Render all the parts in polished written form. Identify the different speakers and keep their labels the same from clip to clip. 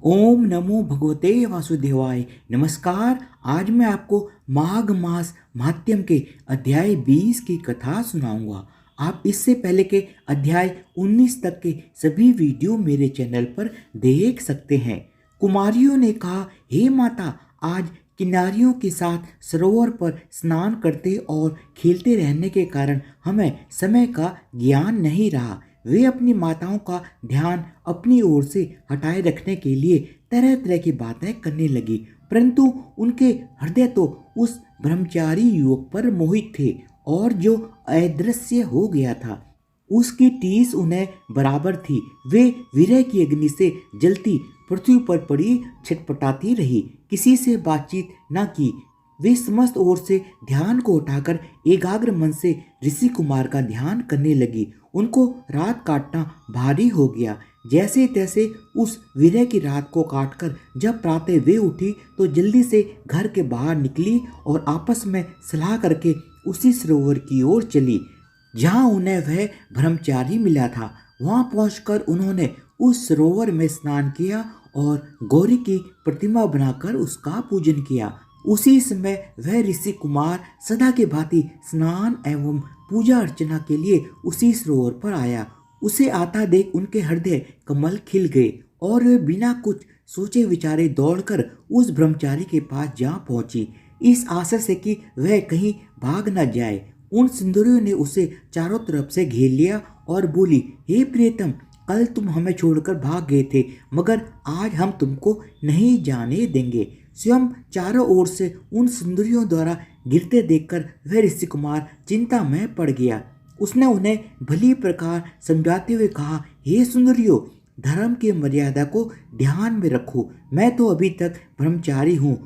Speaker 1: ओम नमो भगवते वासुदेवाय। नमस्कार। आज मैं आपको माघ मास महात्म्य के अध्याय 20 की कथा सुनाऊंगा। आप इससे पहले के अध्याय 19 तक के सभी वीडियो मेरे चैनल पर देख सकते हैं। कुमारियों ने कहा, हे माता, आज किन्नारियों के साथ सरोवर पर स्नान करते और खेलते रहने के कारण हमें समय का ज्ञान नहीं रहा। वे अपनी माताओं का ध्यान अपनी ओर से हटाए रखने के लिए तरह तरह की बातें करने लगी, परंतु उनके हृदय तो उस ब्रह्मचारी युवक पर मोहित थे और जो अदृश्य हो गया था। उसकी टीस उन्हें बराबर थी। वे विरह की अग्नि से जलती पृथ्वी पर पड़ी छटपटाती रही, किसी से बातचीत न की। वे समस्त ओर से ध्यान को उठाकर एकाग्र मन से ऋषि कुमार का ध्यान करने लगी। उनको रात काटना भारी हो गया। जैसे तैसे उस विरह की रात को काटकर जब प्रातः वे उठी तो जल्दी से घर के बाहर निकली और आपस में सलाह करके उसी सरोवर की ओर चली जहां उन्हें वह ब्रह्मचारी मिला था। वहां पहुंचकर उन्होंने उस सरोवर में स्नान किया और गौरी की प्रतिमा बनाकर उसका पूजन किया। उसी समय वह ऋषि कुमार सदा के भांति स्नान एवं पूजा अर्चना के लिए उसी सरोवर पर आया। उसे आता देख उनके हृदय कमल खिल गए और वे बिना कुछ सोचे विचारे दौड़कर उस ब्रह्मचारी के पास जा पहुंची, इस आशा से कि वह कहीं भाग न जाए। उन सुंदरियों ने उसे चारों तरफ से घेर लिया और बोली, हे प्रियतम, कल तुम हमें छोड़कर भाग गए थे, मगर आज हम तुमको नहीं जाने देंगे। स्वयं चारों ओर से उन सुंदरियों द्वारा गिरते देखकर वह ऋषि कुमार चिंता में पड़ गया। उसने उन्हें भली प्रकार समझाते हुए कहा, हे सुंदरियों, धर्म की मर्यादा को ध्यान में रखो। मैं तो अभी तक ब्रह्मचारी हूँ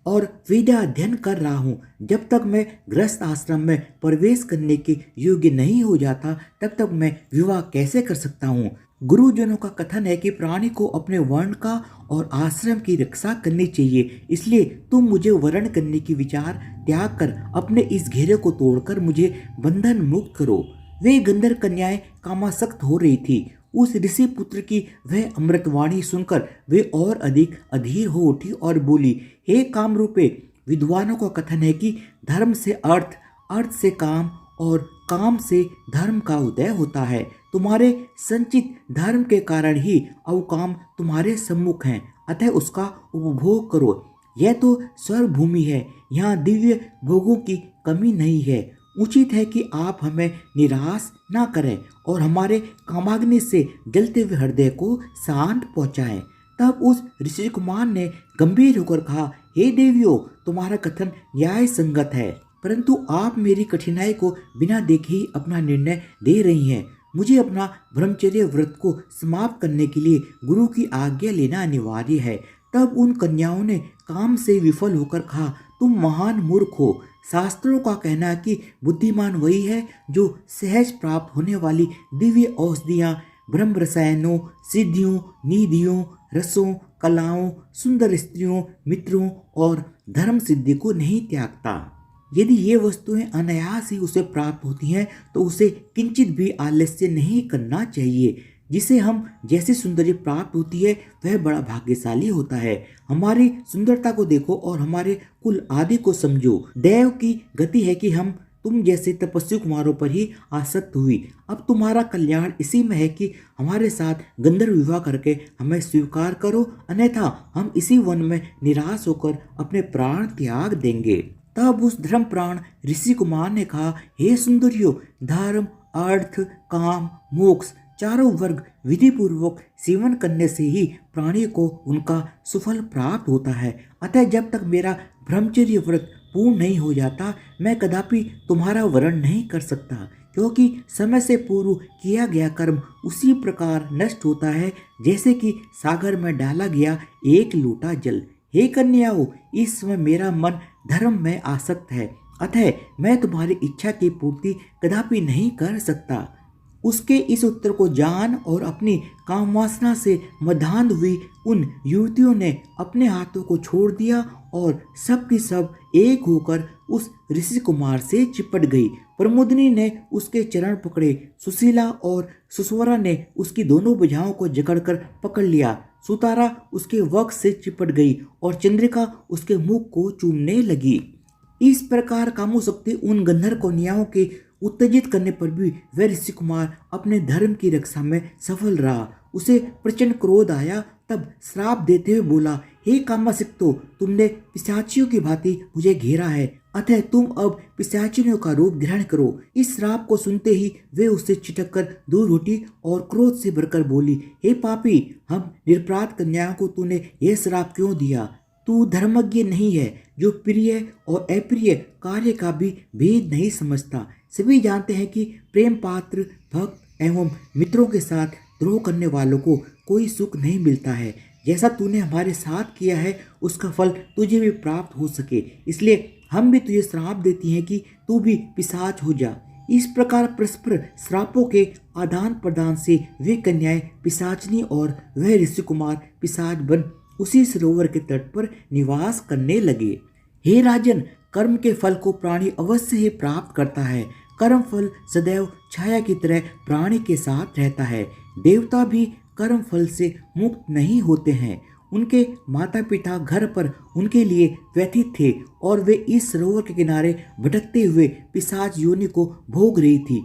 Speaker 1: और विद्या अध्ययन कर रहा हूँ। जब तक मैं गृहस्थ आश्रम में प्रवेश करने के योग्य नहीं हो जाता, तब तक मैं विवाह कैसे कर सकता हूँ। गुरुजनों का कथन है कि प्राणी को अपने वर्ण का और आश्रम की रक्षा करनी चाहिए, इसलिए तुम मुझे वर्ण करने की विचार त्याग कर अपने इस घेरे को तोड़कर मुझे बंधन मुक्त करो। वे गंधर्व कन्याएं कामासक्त हो रही थी। उस ऋषि पुत्र की वह अमृतवाणी सुनकर वे और अधिक अधीर हो उठी और बोली, हे काम रूपे, विद्वानों का कथन है कि धर्म से अर्थ, अर्थ से काम और काम से धर्म का उदय होता है। तुम्हारे संचित धर्म के कारण ही अवकाम तुम्हारे सम्मुख हैं, अतः उसका उपभोग करो। यह तो स्वर्ग भूमि है, यहाँ दिव्य भोगों की कमी नहीं है। उचित है कि आप हमें निराश ना करें और हमारे कामाग्नि से जलते हुए हृदय को शांत पहुँचाएं। तब उस ऋषि कुमार ने गंभीर होकर कहा, हे देवियों, तुम्हारा कथन न्याय संगत है, परंतु आप मेरी कठिनाई को बिना देखे ही अपना निर्णय दे रही हैं। मुझे अपना ब्रह्मचर्य व्रत को समाप्त करने के लिए गुरु की आज्ञा लेना अनिवार्य है। तब उन कन्याओं ने काम से विफल होकर कहा, तुम महान मूर्ख हो। शास्त्रों का कहना है कि बुद्धिमान वही है जो सहज प्राप्त होने वाली दिव्य औषधियाँ, ब्रह्म रसायनों, सिद्धियों, निधियों, रसों, कलाओं, सुंदर स्त्रियों, मित्रों और धर्म सिद्धि को नहीं त्यागता। यदि ये वस्तुएं अनायास ही उसे प्राप्त होती हैं तो उसे किंचित भी आलस्य नहीं करना चाहिए। जिसे हम जैसी सुंदरी प्राप्त होती है वह बड़ा भाग्यशाली होता है। हमारी सुंदरता को देखो और हमारे कुल आदि को समझो। दैव की गति है कि हम तुम जैसे तपस्वी कुमारों पर ही आसक्त हुई। अब तुम्हारा कल्याण इसी में है कि हमारे साथ गंधर्व विवाह करके हमें स्वीकार करो, अन्यथा हम इसी वन में निराश होकर अपने प्राण त्याग देंगे। तब उस धर्म प्राण ऋषि कुमार ने कहा, हे सुंदरियों, धर्म, अर्थ, काम, मोक्ष चारों वर्ग विधि पूर्वक सेवन करने से ही प्राणी को उनका सुफल प्राप्त होता है। अतः जब तक मेरा ब्रह्मचर्य व्रत पूर्ण नहीं हो जाता, मैं कदापि तुम्हारा वरण नहीं कर सकता, क्योंकि समय से पूर्व किया गया कर्म उसी प्रकार नष्ट होता है जैसे कि सागर में डाला गया एक लोटा जल। हे कन्याओं, इस समय मेरा मन धर्म में आसक्त है, अतः मैं तुम्हारी इच्छा की पूर्ति कदापि नहीं कर सकता। उसके इस उत्तर को जान और अपनी कामवासना से मदान्ध हुई उन युवतियों ने अपने हाथों को छोड़ दिया और सब की सब एक होकर उस ऋषि कुमार से चिपट गई। प्रमोदिनी ने उसके चरण पकड़े, सुशीला और सुस्वरा ने उसकी दोनों भुजाओं को जकड़कर पकड़ लिया। सुतारा उसके वक्ष से चिपट गई और चंद्रिका उसके मुख को चूमने लगी। इस प्रकार कामोशक्ति उन गंधर्व कन्याओं के उत्तेजित करने पर भी वह ऋषि कुमार अपने धर्म की रक्षा में सफल रहा। उसे प्रचंड क्रोध आया, तब श्राप देते हुए बोला, हे कामासक्तो, तुमने पिशाचियों की भांति मुझे घेरा है, अतः तुम अब पिशाचियों का रूप ग्रहण करो। इस श्राप को सुनते ही वे उससे चिटक कर दूर हटी और क्रोध से भरकर बोली, हे पापी, हम निरपराध कन्याओं को तूने यह श्राप क्यों दिया? तू धर्मज्ञ नहीं है, जो प्रिय और अप्रिय कार्य का भी भेद नहीं समझता। सभी जानते हैं कि प्रेम पात्र भक्त एवं मित्रों के साथ द्रोह करने वालों को कोई सुख नहीं मिलता है। जैसा तूने हमारे साथ किया है उसका फल तुझे भी प्राप्त हो सके, इसलिए हम भी तुझे श्राप देती हैं कि तू भी पिशाच हो जा। इस प्रकार परस्पर श्रापों के आदान प्रदान से वे कन्याएं पिशाचनी और वह ऋषि कुमार पिशाच बन उसी सरोवर के तट पर निवास करने लगे। हे राजन, कर्म के फल को प्राणी अवश्य ही प्राप्त करता है। कर्म फल सदैव छाया की तरह प्राणी के साथ रहता है। देवता भी कर्म फल से मुक्त नहीं होते हैं। उनके माता पिता घर पर उनके लिए व्यथित थे और वे इस सरोवर के किनारे भटकते हुए पिशाच योनि को भोग रही थी।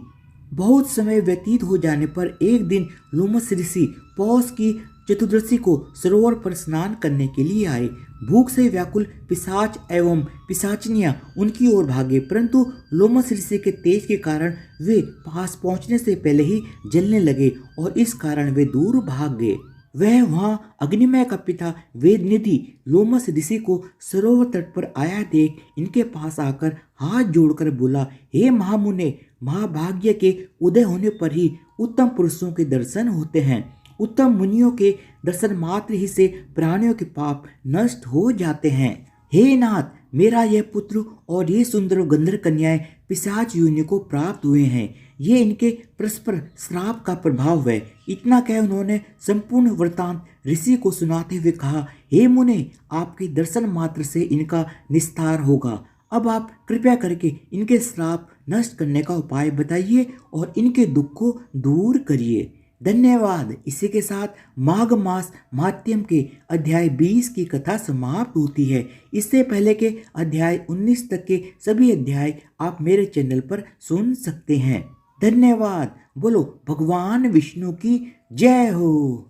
Speaker 1: बहुत समय व्यतीत हो जाने पर एक दिन लोमस ऋषि पौष की चतुर्दशी को सरोवर पर स्नान करने के लिए आए। भूख से व्याकुल पिशाच एवं पिशाचनियां उनकी ओर भागे, परंतु लोमस ऋषि के तेज के कारण वे पास पहुंचने से पहले ही जलने लगे और इस कारण वे दूर भाग गए। वह वहां अग्निमय का पिता वेदनिधि लोमस ऋषि को सरोवर तट पर आया देख इनके पास आकर हाथ जोड़कर बोला, हे महामुने, महाभाग्य के उदय होने पर ही उत्तम पुरुषों के दर्शन होते हैं। उत्तम मुनियों के दर्शन मात्र ही से प्राणियों के पाप नष्ट हो जाते हैं। हे नाथ, मेरा यह पुत्र और ये सुंदर गंधर्व कन्याएं पिशाच योनि को प्राप्त हुए हैं। ये इनके परस्पर श्राप का प्रभाव है। इतना कह उन्होंने संपूर्ण वृतांत ऋषि को सुनाते हुए कहा, हे मुने, आपके दर्शन मात्र से इनका निस्तार होगा। अब आप कृपया करके इनके श्राप नष्ट करने का उपाय बताइए और इनके दुख को दूर करिए। धन्यवाद। इसी के साथ माघ मास महात्म्य के अध्याय 20 की कथा समाप्त होती है। इससे पहले के अध्याय 19 तक के सभी अध्याय आप मेरे चैनल पर सुन सकते हैं। धन्यवाद। बोलो भगवान विष्णु की जय हो।